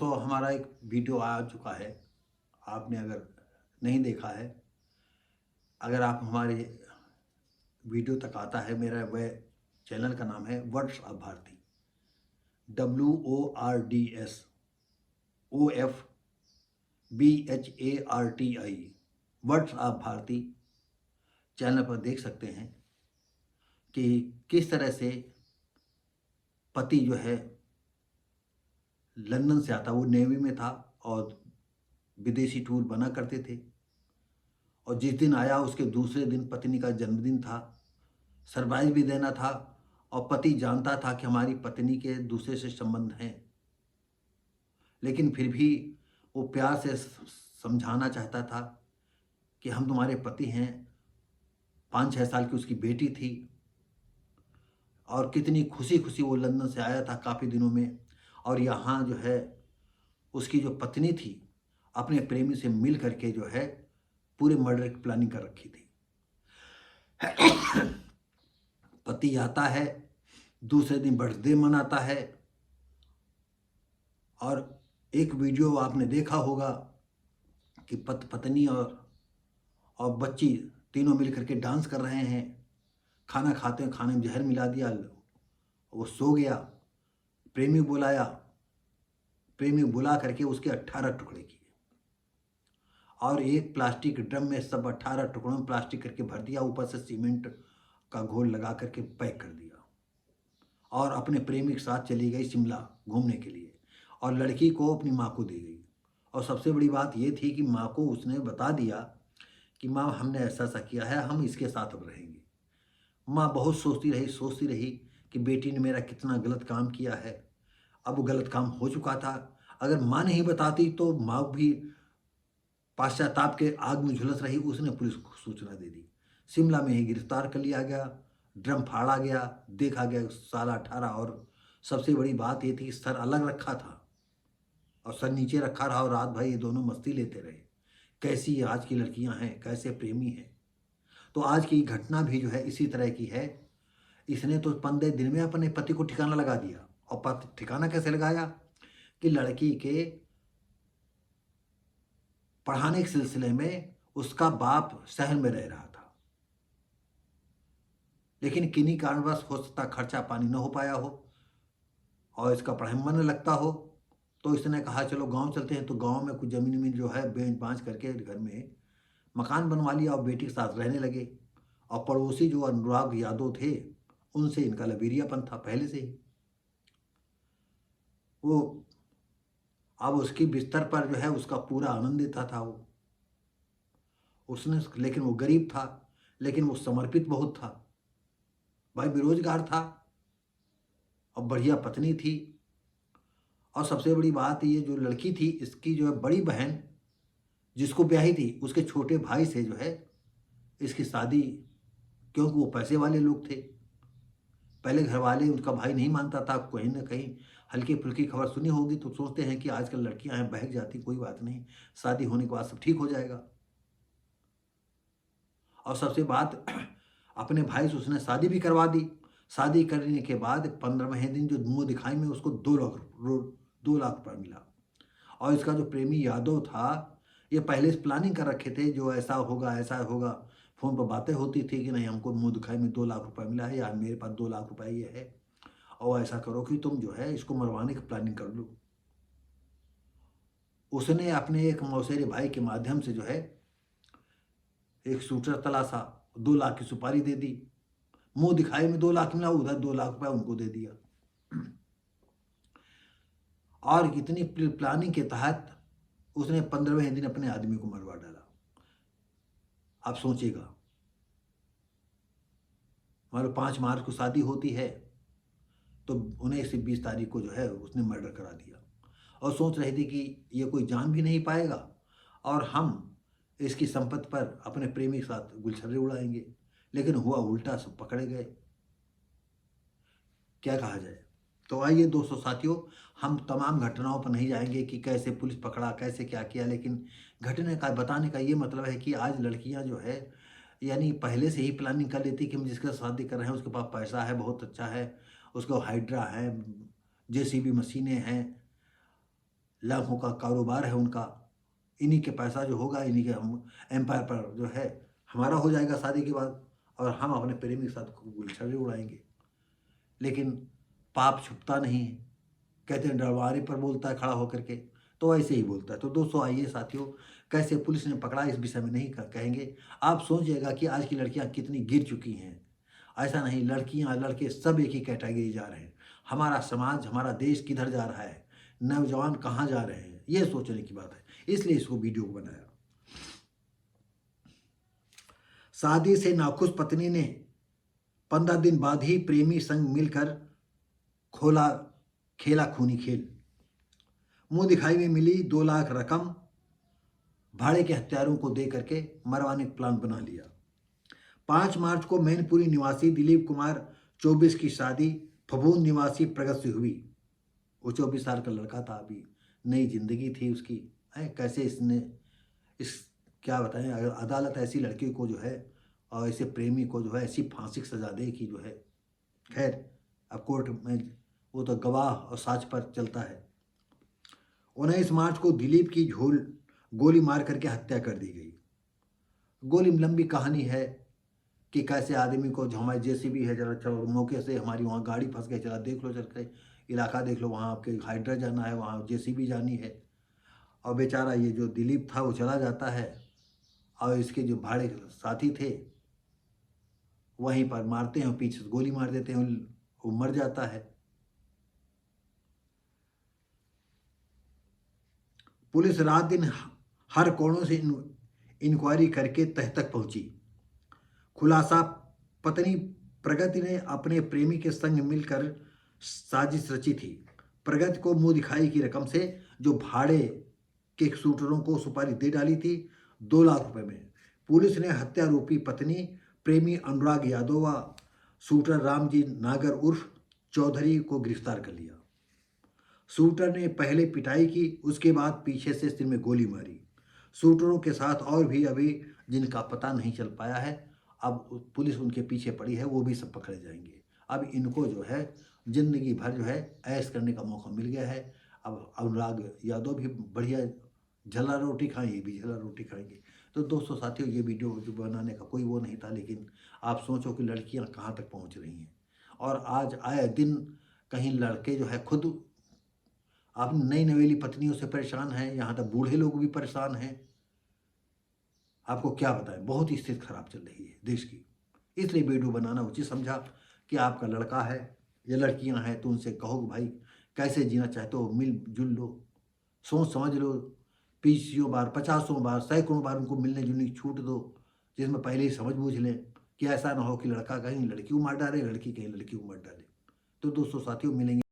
तो हमारा एक वीडियो आ चुका है। आपने अगर नहीं देखा है, अगर आप हमारे वीडियो तक आता है, मेरा वह चैनल का नाम है words of Bharti, WORDSOFBHARTI, words of Bharti. Channel पर देख सकते हैं कि किस तरह से पति जो है लंदन से आता, वो नेवी में था और विदेशी टूर बना करते थे। और जिस दिन आया उसके दूसरे दिन पत्नी का जन्मदिन था, सरप्राइज भी देना था। और पति जानता था कि हमारी पत्नी के दूसरे से संबंध हैं, लेकिन फिर भी वो प्यार से समझाना चाहता था कि हम तुम्हारे पति हैं। 5-6 साल की उसकी बेटी थी और कितनी खुशी खुशी वो लंदन से आया था काफ़ी दिनों में। और यहाँ जो है उसकी जो पत्नी थी, अपने प्रेमी से मिल करके जो है पूरे मर्डर की प्लानिंग कर रखी थी। पति आता है, दूसरे दिन बर्थडे मनाता है। और एक वीडियो आपने देखा होगा कि पत्नी और बच्ची तीनों मिल करके डांस कर रहे हैं। खाना खाते हैं, खाने में जहर मिला दिया, वो सो गया। प्रेमी बुलाया, प्रेमी बुला करके उसके 18 टुकड़े किए और एक प्लास्टिक ड्रम में सब 18 टुकड़ों में प्लास्टिक करके भर दिया, ऊपर से सीमेंट का घोल लगा करके पैक कर दिया और अपने प्रेमी के साथ चली गई शिमला घूमने के लिए। और लड़की को अपनी माँ को दे गई। और सबसे बड़ी बात ये थी कि माँ को उसने बता दिया कि माँ हमने ऐसा ऐसा किया है, हम इसके साथ अब रहेंगे। माँ बहुत सोचती रही कि बेटी ने मेरा कितना गलत काम किया है। अब वो गलत काम हो चुका था, अगर माँ नहीं बताती तो माँ भी पश्चाताप के आग में झुलस रही। उसने पुलिस को सूचना दे दी, शिमला में ही गिरफ्तार कर लिया गया, ड्रम फाड़ा गया, देखा गया साला 18। और सबसे बड़ी बात ये थी कि सर अलग रखा था और सर नीचे रखा रहा और रात भर ये दोनों मस्ती लेते रहे। कैसी आज की लड़कियां हैं, कैसे प्रेमी हैं। तो आज की घटना भी जो है इसी तरह की है। इसने तो 15 दिन में अपने पति को ठिकाना लगा दिया। और पति ठिकाना कैसे लगाया कि लड़की के पढ़ाने के सिलसिले में उसका बाप शहर में रह रहा था, लेकिन किन्हीं कारणवश हो सकता खर्चा पानी न हो पाया हो और इसका पढ़ाई में मन न लगता हो। तो इसने कहा चलो गांव चलते हैं। तो गांव में कुछ जमीन में जो है बेच बाँच करके घर में मकान बनवा लिया और बेटी के साथ रहने लगे। और पड़ोसी जो अनुराग यादव थे, उनसे इनका लबेरियापन था पहले से ही। वो अब उसकी बिस्तर पर जो है उसका पूरा आनंद देता था वो उसने। लेकिन वो गरीब था, लेकिन वो समर्पित बहुत था। भाई बेरोजगार था और बढ़िया पत्नी थी। और सबसे बड़ी बात, ये जो लड़की थी इसकी जो है बड़ी बहन जिसको ब्याही थी, उसके छोटे भाई से जो है इसकी शादी, क्योंकि वो पैसे वाले लोग थे। पहले घर वाले, उनका भाई नहीं मानता था। कहीं ना कहीं हल्की फुल्की खबर सुनी होगी तो सोचते हैं कि आजकल लड़कियां हैं बहक जाती, कोई बात नहीं, शादी होने के बाद सब ठीक हो जाएगा। और सबसे बात अपने भाई से उसने शादी भी करवा दी। शादी करने के बाद 15वें दिन जो मुंह दिखाई में उसको 2 लाख रुपये मिला। और इसका जो प्रेमी यादव था, ये पहले से प्लानिंग कर रखे थे, जो ऐसा होगा ऐसा होगा। फोन पर बातें होती थी कि नहीं हमको मुंह दिखाई में 2 लाख रुपये मिला है, यार मेरे पास 2 लाख रुपये ये है और ऐसा करो कि तुम जो है इसको मरवाने की प्लानिंग कर लो। उसने अपने एक मौसेरे भाई के माध्यम से जो है एक शूटर तलाशा, 2 लाख की सुपारी दे दी। मुंह दिखाई में 2 लाख मिला, उधर 2 लाख रुपया उनको दे दिया। और इतनी प्लानिंग के तहत उसने 15वें दिन अपने आदमी को मरवा डाला। आप सोचिएगा, मतलब 5 मार्च को शादी होती है तो 19 से 20 तारीख को जो है उसने मर्डर करा दिया। और सोच रही थी कि ये कोई जान भी नहीं पाएगा और हम इसकी संपत्ति पर अपने प्रेमी के साथ गुलछर्रे उड़ाएंगे। लेकिन हुआ उल्टा, सब पकड़े गए। क्या कहा जाए। तो आइए दोस्तों साथियों, हम तमाम घटनाओं पर नहीं जाएंगे कि कैसे पुलिस पकड़ा, कैसे क्या किया, लेकिन घटने का बताने का ये मतलब है कि आज लड़कियां जो है, यानी पहले से ही प्लानिंग कर लेती कि हम जिसका शादी कर रहे हैं उसके पास पैसा है, बहुत अच्छा है, उसको हाइड्रा है, जेसीबी मशीनें हैं, लाखों का कारोबार है उनका, इन्हीं के पैसा जो होगा, इन्हीं के हम एम्पायर पर जो है हमारा हो जाएगा शादी के बाद, और हम अपने प्रेमी के साथ गुलछड़े उड़ाएंगे। लेकिन पाप छुपता नहीं है, कहते हैं डरवारे पर बोलता है खड़ा होकर के, तो ऐसे ही बोलता है। तो दोस्तों आइए साथियों, कैसे पुलिस ने पकड़ा इस विषय में नहीं कहेंगे। आप सोचिएगा कि आज की लड़कियां कितनी गिर चुकी हैं। ऐसा नहीं, लड़कियां लड़के सब एक ही कैटेगरी जा रहे हैं। हमारा समाज, हमारा देश किधर जा रहा है, नौजवान कहाँ जा रहे हैं, ये सोचने की बात है। इसलिए इसको वीडियो को बनाया। शादी से नाखुश पत्नी ने 15 दिन बाद ही प्रेमी संग मिलकर खोला खेला खूनी खेल। मुंह दिखाई में मिली 2 लाख रकम, भाड़े के हत्यारों को दे करके मरवाने का प्लान बना लिया। 5 मार्च को मैनपुरी निवासी दिलीप कुमार 24 की शादी फबूंद निवासी प्रगत से हुई। वो 24 साल का लड़का था, अभी नई जिंदगी थी उसकी। है कैसे इसने इस क्या बताएं, अगर अदालत ऐसी लड़की को जो है और ऐसे प्रेमी को जो है ऐसी फांसी की सजा दे कि जो है, खैर अब कोर्ट में वो तो गवाह और साक्ष्य पर चलता है। 19 मार्च को दिलीप की गोली मार करके हत्या कर दी गई। गोली लंबी कहानी है कि कैसे आदमी को, जो हमारे जेसीबी है, जरा चलो मौके से हमारी वहाँ गाड़ी फंस गई, चला देख लो, चल के इलाका देख लो, वहाँ आपके हाइड्रा जाना है, वहाँ जेसीबी जानी है। और बेचारा ये जो दिलीप था वो चला जाता है, और इसके जो भाड़े साथी थे वहीं पर मारते हैं, पीछे से गोली मार देते हैं, वो मर जाता है। पुलिस रात दिन हर कोणों से इंक्वायरी करके तह तक पहुंची। खुलासा, पत्नी प्रगति ने अपने प्रेमी के संग मिलकर साजिश रची थी। प्रगति को मुंह दिखाई की रकम से जो भाड़े के शूटरों को सुपारी दे डाली थी 2 लाख रुपए में। पुलिस ने हत्यारोपी पत्नी प्रेमी अनुराग यादव व शूटर रामजी नागर उर्फ चौधरी को गिरफ्तार कर लिया। शूटर ने पहले पिटाई की, उसके बाद पीछे से सिर में गोली मारी। शूटरों के साथ और भी अभी जिनका पता नहीं चल पाया है, अब पुलिस उनके पीछे पड़ी है, वो भी सब पकड़े जाएंगे। अब इनको जो है जिंदगी भर जो है ऐश करने का मौका मिल गया है। अब अनुराग यादव भी बढ़िया झल्ला रोटी खाएं, ये भी झल्ला रोटी खाएंगे। तो दोस्तों साथियों, ये वीडियो जो बनाने का कोई वो नहीं था, लेकिन आप सोचो कि लड़कियां कहाँ तक पहुँच रही हैं। और आज आए दिन कहीं लड़के जो है खुद आप नई नवेली पत्नियों से परेशान हैं, यहाँ तक बूढ़े लोग भी परेशान हैं। आपको क्या बताएं, बहुत ही स्थिति खराब चल रही है देश की। इसलिए वीडियो बनाना उचित समझा कि आपका लड़का है या लड़कियां हैं तो उनसे कहो भाई कैसे जीना चाहते हो, मिलजुल लो, सोच समझ लो, 20 बार 50 बार सैकड़ों बार उनको मिलने जुलने की छूट दो, जिसमें पहले ही समझ बूझ लें कि ऐसा ना हो कि लड़का कहीं लड़की को मार डाले, लड़की कहीं लड़की को मार डाले। तो दोस्तों साथियों, मिलेंगे।